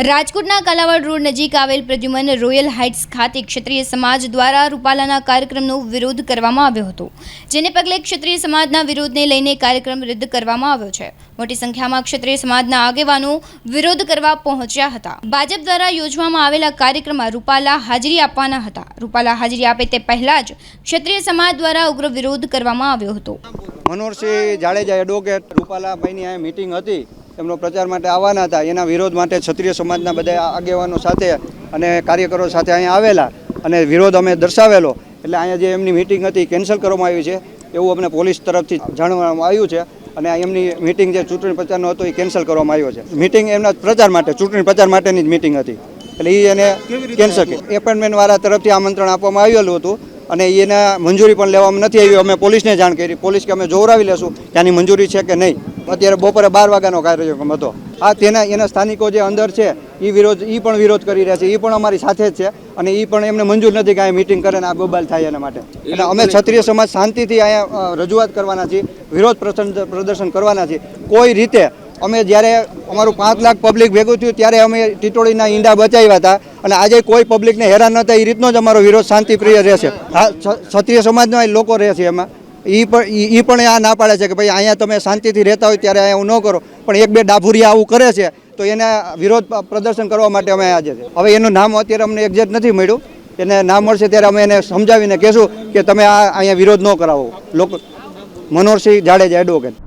રાજકોટના કાલાવાડ રોડ નજીક આવેલ પ્રદ્યુમન રોયલ હાઇટ્સ ખાતે ક્ષત્રિય સમાજ દ્વારા રૂપાલાના કાર્યક્રમનો વિરોધ કરવામાં આવ્યો હતો, જેને પગલે ક્ષત્રિય સમાજના વિરોધને લઈને કાર્યક્રમ રદ કરવામાં આવ્યો છે। મોટી સંખ્યામાં ક્ષત્રિય સમાજના આગેવાનો વિરોધ કરવા પહોંચ્યા હતા। ભાજપ દ્વારા યોજવામાં આવેલા કાર્યક્રમમાં રૂપાલા હાજરી આપવાના હતા। રૂપાલા હાજરી આપે તે પહેલા જ ક્ષત્રિય સમાજ દ્વારા ઉગ્ર વિરોધ કરવામાં આવ્યો હતો। મનોહરસિંહ જાડેજા એડવોકેટ રૂપાલાભાઈની આ મીટિંગ હતી, એમનો પ્રચાર માટે આવવાના હતા। એના વિરોધ માટે ક્ષત્રિય સમાજના બધા આગેવાનો સાથે અને કાર્યકરો સાથે અહીંયા આવેલા અને વિરોધ અમે દર્શાવેલો, એટલે અહીંયા જે એમની મીટિંગ હતી કેન્સલ કરવામાં આવી છે એવું અમને પોલીસ તરફથી જાણવામાં આવ્યું છે અને એમની મીટિંગ જે ચૂંટણી પ્રચારનો હતો એ કેન્સલ કરવામાં આવ્યો છે। મીટિંગ એમના પ્રચાર માટે, ચૂંટણી પ્રચાર માટેની જ મીટિંગ હતી, એટલે એ એને કેન્સલ કરી એપોઇન્ટમેન્ટવાળા તરફથી આમંત્રણ આપવામાં આવેલું હતું અને એના મંજૂરી પણ લેવામાં નથી આવી। અમે પોલીસને જાણ કરી, પોલીસ કે અમે જોવરાવી લેશું ત્યાંની મંજૂરી છે કે નહીં। અત્યારે બપોરે 12 વાગ્યાનો કાર્યક્રમ હતો। આ એના સ્થાનિકો જે અંદર છે એ પણ વિરોધ કરી રહ્યા છે, એ પણ અમારી સાથે જ છે અને એ પણ એમને મંજૂર નથી કે અહીંયા મીટિંગ કરે ને આ બબાલ થાય એના માટે। એટલે અમે ક્ષત્રિય સમાજ શાંતિથી અહીંયા રજૂઆત કરવાના છીએ, વિરોધ પ્રદર્શન કરવાના છીએ। કોઈ રીતે અમે જ્યારે અમારું 5 લાખ પબ્લિક ભેગું થયું ત્યારે અમે ટીટોળીના ઈંડા બચાવ્યા હતા અને આજે કોઈ પબ્લિકને હેરાન ન થાય એ રીતનો જ અમારો વિરોધ શાંતિપ્રિય રહેશે। ક્ષત્રિય સમાજના લોકો રહે છે, એમાં એ પણ આ ના પાડે છે કે ભાઈ અહીંયા તમે શાંતિથી રહેતા હોય ત્યારે અહીંયા એવું ન કરો, પણ એક બે ડાભુરિયા આવું કરે છે તો એના વિરોધ પ્રદર્શન કરવા માટે અમે આજે છે। હવે એનું નામ અત્યારે અમને એક્ઝેક્ટ નથી મળ્યું, એને નામ મળશે ત્યારે અમે એને સમજાવીને કહેશું કે તમે આ અહીંયા વિરોધ ન કરાવો। લોકો મનોહરસિંહ જાડેજા એડવોકેટ।